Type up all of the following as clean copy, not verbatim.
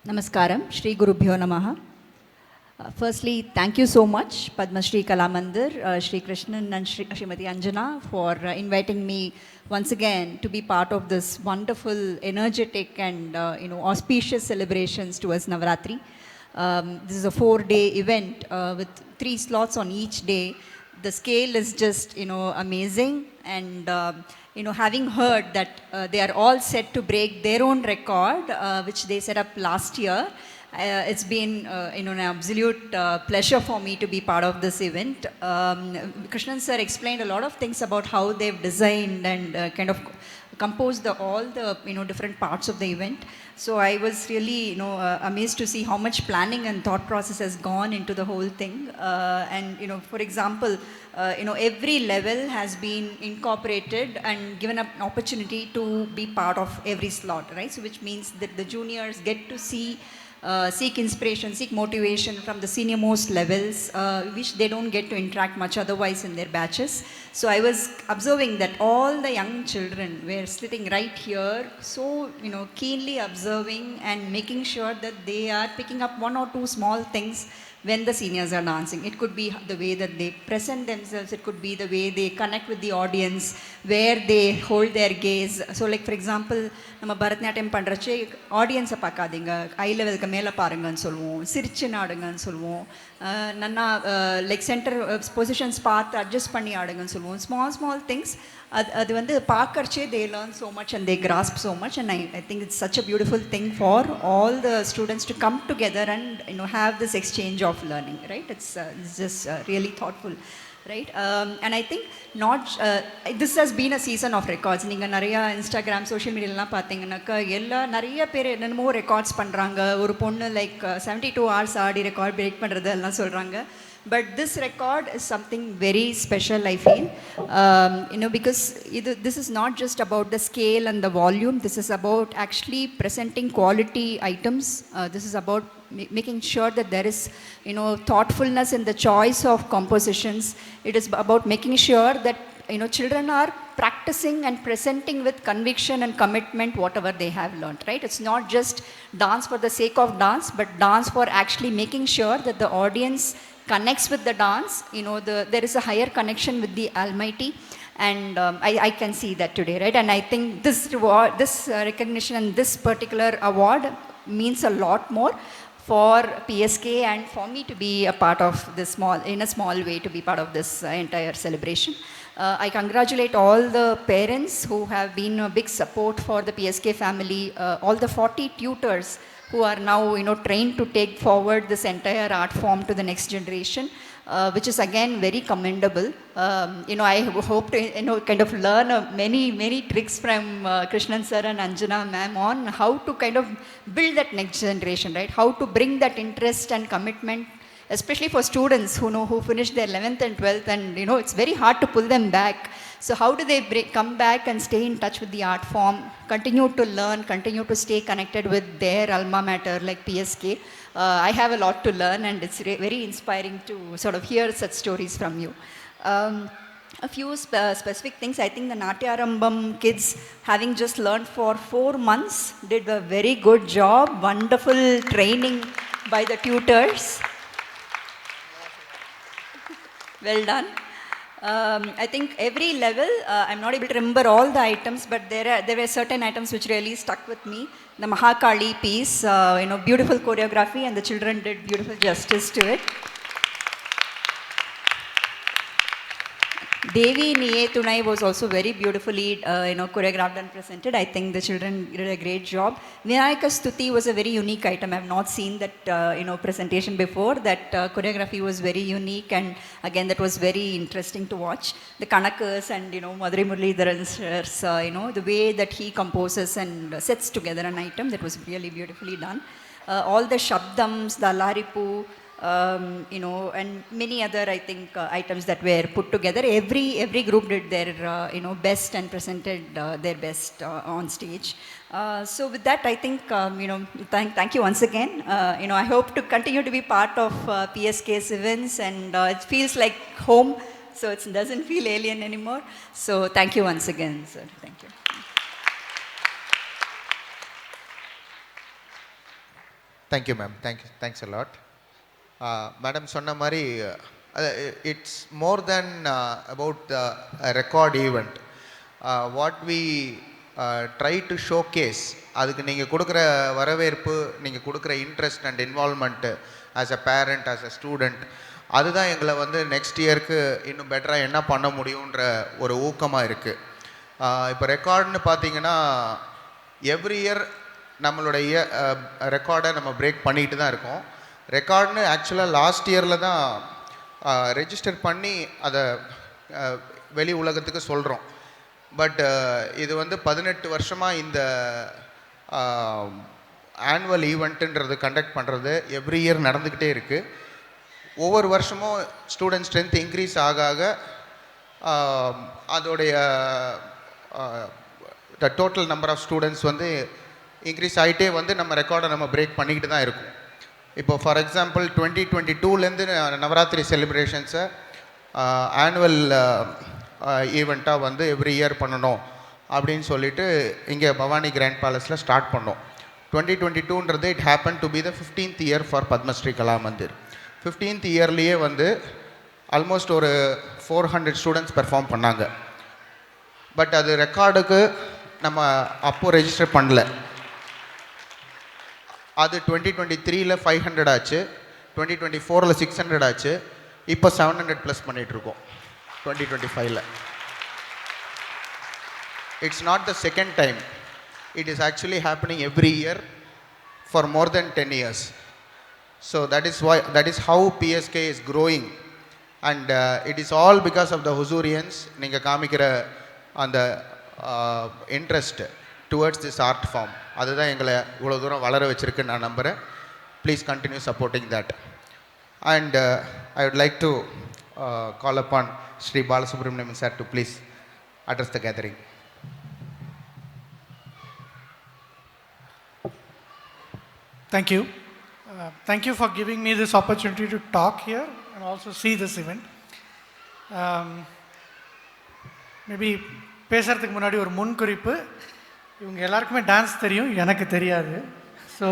Namaskaram, Shri Gurubhyo Namaha. Firstly, thank you so much, Padma Shri Kalamandir, Shri Krishnan and Srimati Anjana for inviting me once again to be part of this wonderful, energetic and auspicious celebrations towards Navaratri. This is a 4-day event with 3 slots on each day. The scale is just amazing, and having heard that they are all set to break their own record, which they set up last year. It's been an absolute pleasure for me to be part of this event. Krishnan sir explained a lot of things about how they've designed and kind of composed all the different parts of the event. So I was really amazed to see how much planning and thought process has gone into the whole thing. And for example, every level has been incorporated and given an opportunity to be part of every slot, right? So which means that the juniors get to see seek inspiration, seek motivation from the senior most levels, which they don't get to interact much otherwise in their batches. So I was observing that all the young children were sitting right here, so keenly observing and making sure that they are picking up one or two small things when the seniors are dancing. It could be the way that they present themselves, it could be the way they connect with the audience, where they hold their gaze. So like for example, நம்ம பரதநாட்டியம் பண்ணுறச்சே ஆடியன்ஸை பார்க்காதீங்க, ஐ லெவலுக்கு மேலே பாருங்கன்னு சொல்லுவோம், சிரிச்சு ஆடுங்கன்னு சொல்லுவோம், நன்னா லைக் சென்டர் பொசிஷன்ஸ் பார்த்து அட்ஜஸ்ட் பண்ணி ஆடுங்கன்னு சொல்லுவோம். ஸ்மால் திங்ஸ் அது வந்து பார்க்கறச்சே they learn so much and they grasp so much, and I think it's such a beautiful thing for all the students to come together and have this exchange of learning, right? It's just really thoughtful, right? And I think this has been a season of records. நீங்கள் நிறையா Instagram social மீடியாலாம் பார்த்தீங்கன்னாக்கா நிறைய பேர் என்னென்னமோ records பண்ணுறாங்க. ஒரு பொண்ணு like 72 hours ஆடி record break பண்ணுறது எல்லாம் சொல்கிறாங்க. But this record is something very special, I feel, because this is not just about the scale and the volume. This is about actually presenting quality items. This is about making sure that there is, thoughtfulness in the choice of compositions. It is about making sure that, children are practicing and presenting with conviction and commitment whatever they have learned, right? It's not just dance for the sake of dance, but dance for actually making sure that the audience connects with the dance. There is a higher connection with the Almighty, and I can see that today, right? And I think this reward, this recognition and this particular award means a lot more for PSK and for me to be a part of this in a small way, to be part of this entire celebration. I congratulate all the parents who have been a big support for the PSK family, all the 40 tutors who are now trained to take forward this entire art form to the next generation, which is again very commendable. I hope to kind of learn many tricks from Krishnan sir and Anjana ma'am on how to kind of build that next generation, right? How to bring that interest and commitment, especially for students who finish their 11th and 12th, and it's very hard to pull them back. So how do they come back and stay in touch with the art form, continue to learn, continue to stay connected with their alma mater like PSK? I have a lot to learn, and it's very inspiring to sort of hear such stories from you. A few specific things. I think the Natyarambam kids, having just learned for 4 months, did a very good job. Wonderful training by the tutors. Well done. I think every level, I'm not able to remember all the items, but there were certain items which really stuck with me. The Mahakali piece, beautiful choreography, and the children did beautiful justice to it. Devi Niye Tunai was also very beautifully choreographed and presented. I think the children did a great job. Vinayaka Stuti was a very unique item. I have not seen that presentation before. That choreography was very unique, and again that was very interesting to watch. The Kanakas and Madurai Muralidharan's the way that he composes and sets together an item, that was really beautifully done. All the Shabdams, the Alaripu, and many other, I think, items that were put together. Every group did their best and presented their best on stage. So with that, I think thank you once again. I hope to continue to be part of PSK's events, and it feels like home, so it doesn't feel alien anymore. So thank you once again, sir. Thank you. Thank you ma'am. Thanks a lot. Madam சொன்ன மாதிரி it's more then about the record event. What we try to showcase, அதுக்கு நீங்கள் கொடுக்குற வரவேற்பு, நீங்கள் கொடுக்குற interest and involvement as a parent, as a student, அதுதான் எங்களை வந்து நெக்ஸ்ட் இயருக்கு இன்னும் பெட்டராக என்ன பண்ண முடியுன்ற ஒரு ஊக்கமாக இருக்குது. இப்போ ரெக்கார்டுன்னு பார்த்தீங்கன்னா எவ்ரி இயர் நம்மளுடைய ரெக்கார்டை நம்ம பிரேக் பண்ணிட்டு தான் இருக்கோம். ரெக்கார்டுன்னு ஆக்சுவலாக லாஸ்ட் இயரில் தான் ரெஜிஸ்டர் பண்ணி அதை வெளி உலகத்துக்கு சொல்கிறோம். பட் இது வந்து 18 வருஷமாக இந்த ஆனுவல் ஈவெண்ட்டுன்றது கண்டக்ட் பண்ணுறது எவ்ரி இயர் நடந்துக்கிட்டே இருக்குது. ஒவ்வொரு வருஷமும் ஸ்டூடெண்ட் ஸ்ட்ரென்த் இன்க்ரீஸ் ஆக ஆக அதோடைய the total number of students வந்து இன்க்ரீஸ் ஆகிட்டே வந்து நம்ம ரெக்கார்டை நம்ம பிரேக் பண்ணிக்கிட்டு தான் இருக்கும். இப்போ ஃபார் எக்ஸாம்பிள் 2022லேருந்து நவராத்திரி செலிப்ரேஷன்ஸை ஆனுவல் ஈவெண்ட்டாக வந்து எவ்ரி இயர் பண்ணணும் அப்படின்னு சொல்லிட்டு இங்கே பவானி கிராண்ட் பேலஸில் ஸ்டார்ட் பண்ணோம். 2022ன்றது it happen to be the 15th year for Padmashri Kala Mandir. 15th இயர்லேயே வந்து ஆல்மோஸ்ட் ஒரு 400 ஸ்டூடெண்ட்ஸ் பெர்ஃபார்ம் பண்ணாங்க. பட் அது ரெக்கார்டுக்கு நம்ம அப்போது ரெஜிஸ்டர் பண்ணல. அது 2023ல் 500 ஆச்சு, 2024ல் 600 ஆச்சு, இப்போ 700 ப்ளஸ் பண்ணிகிட்ருக்கோம் 2025ல். It's not the second time, it is actually happening every year for more than 10 years. So that is how PSK is growing, and it is all because of the Huzurians. நீங்கள் காமிக்கிற அந்த interest towards this art form, அதுதான் எங்களை இவ்வளோ தூரம் வளர வச்சுருக்குன்னு நான் நம்புகிறேன். Please continue supporting that. And I would like to call upon Shri Balasubramaniam sir to please address the gathering. Thank you. Thank you for giving me this opportunity to talk here and also see this event. Maybe பேசுகிறதுக்கு முன்னாடி ஒரு முன் குறிப்பு. இவங்க எல்லாருக்குமே dance தெரியும், எனக்கு தெரியாது. So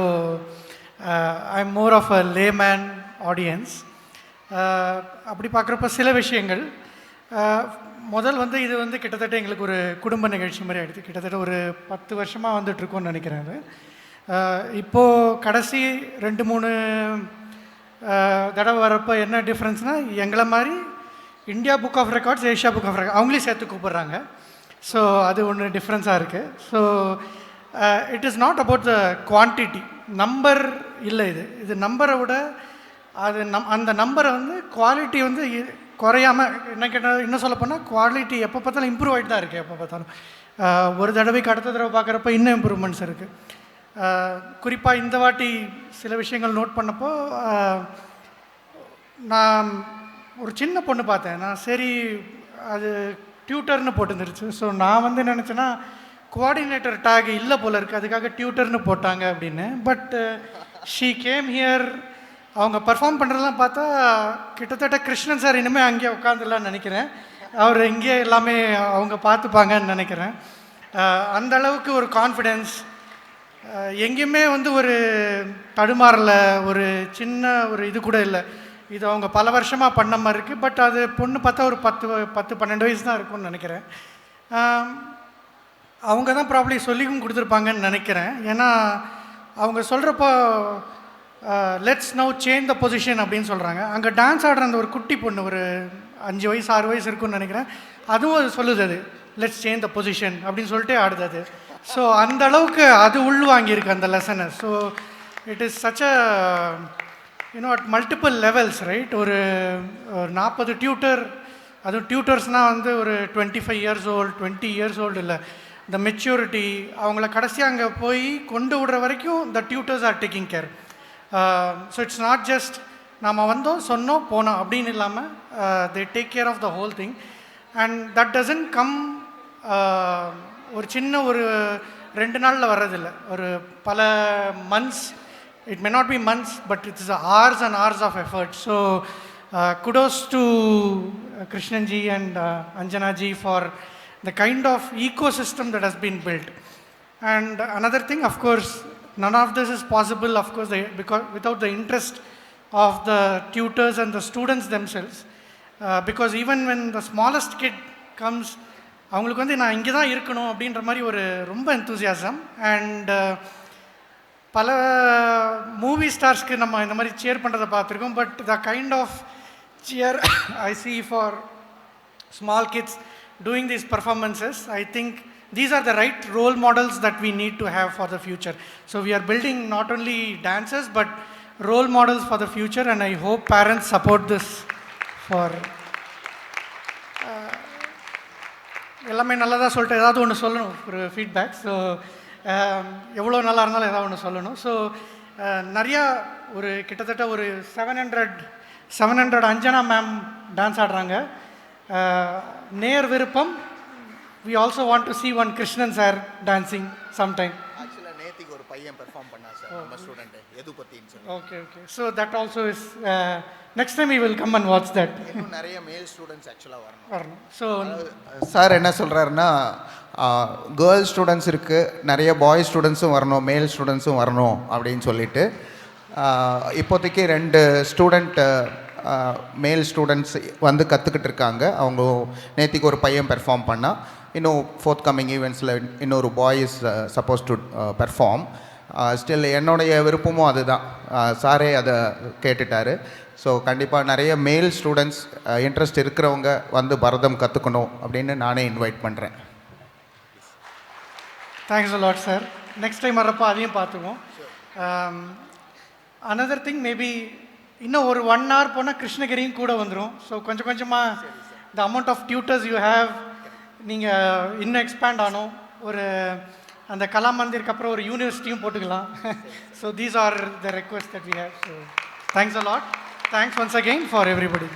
I am more of a layman audience. அப்படி பார்க்குறப்ப சில விஷயங்கள் முதல் வந்து இது வந்து கிட்டத்தட்ட எங்களுக்கு ஒரு குடும்ப நிகழ்ச்சி மாதிரி ஆகிடுது. கிட்டத்தட்ட ஒரு 10 வருஷமாக வந்துட்டுருக்கோன்னு நினைக்கிறேன். இப்போது கடைசி 2-3 தடவை வரப்போ என்ன டிஃப்ரென்ஸ்னால், எங்களை மாதிரி India book of records, Asia book of record அவங்களையும் சேர்த்து கூப்பிட்றாங்க. ஸோ அது ஒன்று டிஃப்ரென்ஸாக இருக்குது. So it is not about the quantity, number இல்லை. இது நம்பரை விட அது அந்த நம்பரை வந்து குவாலிட்டி வந்து குறையாமல், என்ன கேட்டால் இன்னும் சொல்லப்போனால் குவாலிட்டி எப்போ பார்த்தாலும் இம்ப்ரூவ் ஆகிட்டு தான் இருக்குது. எப்போ பார்த்தாலும் ஒரு தடவைக்கு அடுத்த தடவை பார்க்குறப்ப இன்னும் இம்ப்ரூவ்மெண்ட்ஸ் இருக்குது. குறிப்பாக இந்த வாட்டி சில விஷயங்கள் நோட் பண்ணப்போ, நான் ஒரு சின்ன பொண்ணு பார்த்தேன். நான் சரி அது டியூட்டர்னு போட்டுருந்துருச்சு. ஸோ நான் வந்து நினச்சேன்னா கோஆர்டினேட்டர் டேக் இல்லை போல இருக்குது, அதுக்காக டியூட்டர்னு போட்டாங்க அப்படின்னு. But she came here. அவங்க பர்ஃபார்ம் பண்ணுறதெல்லாம் பார்த்தா கிட்டத்தட்ட கிருஷ்ணன் சார் இனிமேல் அங்கேயே உட்காந்துடலான்னு நினைக்கிறேன். அவர் இங்கேயே எல்லாமே அவங்க பார்த்துப்பாங்கன்னு நினைக்கிறேன். அந்த அளவுக்கு ஒரு கான்ஃபிடென்ஸ், எங்கேயுமே வந்து ஒரு தடுமாறலை, ஒரு சின்ன ஒரு இது கூட இல்லை. இது அவங்க பல வருஷமாக பண்ண மாதிரி இருக்குது. பட் அது பொண்ணு பார்த்தா ஒரு 10-12 வயசு தான் இருக்கும்னு நினைக்கிறேன். அவங்க தான் ப்ராப்ளி சொல்லியும் கொடுத்துருப்பாங்கன்னு நினைக்கிறேன். ஏன்னா அவங்க சொல்கிறப்போ let's now change the position அப்படின்னு சொல்கிறாங்க. அங்கே டான்ஸ் ஆடுற அந்த ஒரு குட்டி பொண்ணு ஒரு 5 வயசு 6 வயசு இருக்குன்னு நினைக்கிறேன். அதுவும் அது சொல்லுது, அது லெட்ஸ் சேஞ்ச் த பொசிஷன் அப்படின்னு சொல்லிட்டு ஆடுது அது. ஸோ அந்த அளவுக்கு அது உள்வாங்கியிருக்கு அந்த லெசனை. So it is such a at multiple levels, right? ஒரு 40 டியூட்டர், அதுவும் டியூட்டர்ஸ்னால் வந்து ஒரு 25 years old 20 years old இல்லை. இந்த மெச்சூரிட்டி, அவங்கள கடைசியாக அங்கே போய் கொண்டு விடுற வரைக்கும் the tutors are taking care. So it's not just நாம் வந்தோம் சொன்னோம் போனோம் அப்படின்னு இல்லாமல் they take care of the whole thing. And that doesn't come ஒரு சின்ன ஒரு 2 நாளில் வர்றதில்லை, ஒரு பல months. It may not be months, but it is hours and hours of effort. So kudos to Krishnan ji and Anjana ji for the kind of ecosystem that has been built. And another thing, of course, none of this is possible, of course, because without the interest of the tutors and the students themselves. Because even when the smallest kid comes, அவங்களுக்கு வந்து நான் இங்கே தான் இருக்கணும் அப்படின்ற மாதிரி ஒரு ரொம்ப enthusiasm. And பல மூவி ஸ்டார்ஸ்க்கு நம்ம இந்த மாதிரி சேர் பண்ணுறதை பார்த்துருக்கோம். But the kind of cheer I see for small kids doing these performances, I think these are the right role models that we need to have for the future. So we are building not only dancers but role models for the future, and I hope parents support this for எல்லாமே நல்லதாக சொல்லிட்டு ஏதாவது ஒன்று சொல்லணும் ஒரு feedback. So எவ்வளோ நல்லா இருந்தாலும் ஏதாவது ஒன்று சொல்லணும். ஸோ நிறையா ஒரு கிட்டத்தட்ட ஒரு 700 அஞ்சனா மேம் டான்ஸ் ஆடுறாங்க. நேர் விருப்பம். We also want to see one Krishnan sir dancing sometime. Actually நேத்திக்கு ஒரு பையன் பெர்ஃபார்ம் பண்ணா சார், நம்ம ஸ்டூடண்ட் எதுபத்தின்னு சொல்லி. Okay. So that also is next time we will come and watch that. இன்னும் நிறைய மேல் ஸ்டூடண்ட்ஸ் ஆக்சுவலா வரணும். So சார் என்ன சொல்றாருன்னா கேர்ள்ஸ் ஸ்டூடெண்ட்ஸ் இருக்கு, நிறைய பாய் ஸ்டூடெண்ட்ஸும் வரணும், மேல் ஸ்டூடெண்ட்ஸும் வரணும் அப்படின்னு சொல்லிட்டு இப்போதைக்கு 2 ஸ்டூடெண்ட் மேல் ஸ்டூடெண்ட்ஸ் வந்து கற்றுக்கிட்டு இருக்காங்க. அவங்க நேத்திக்கு ஒரு பையன் பெர்ஃபார்ம் பண்ணால், இன்னும் ஃபோர்த் கம்மிங் ஈவெண்ட்ஸில் இன்னொரு boy is suppose to perform. Still என்னுடைய விருப்பமும் அதுதான். சாரே அதை கேட்டுட்டாரு. ஸோ கண்டிப்பாக நிறைய மேல் ஸ்டூடெண்ட்ஸ் இன்ட்ரெஸ்ட் இருக்கிறவங்க வந்து பரதம் கற்றுக்கணும் அப்படின்னு நானே இன்வைட் பண்ணுறேன். Thanks a lot sir. Next time வரப்போ அதையும் பார்த்துக்குவோம். another thing, மேபி இன்னும் ஒரு 1 hour போனால் கிருஷ்ணகிரியும் கூட வந்துடும். ஸோ கொஞ்சம் கொஞ்சமாக the amount of tutors you have நீங்கள் இன்னும் எக்ஸ்பேண்ட் ஆனோம். ஒரு அந்த கலா மந்திருக்கு அப்புறம் ஒரு யூனிவர்சிட்டியும் போட்டுக்கலாம். So these are the request that we have. So thanks a lot. Thanks once again for everybody.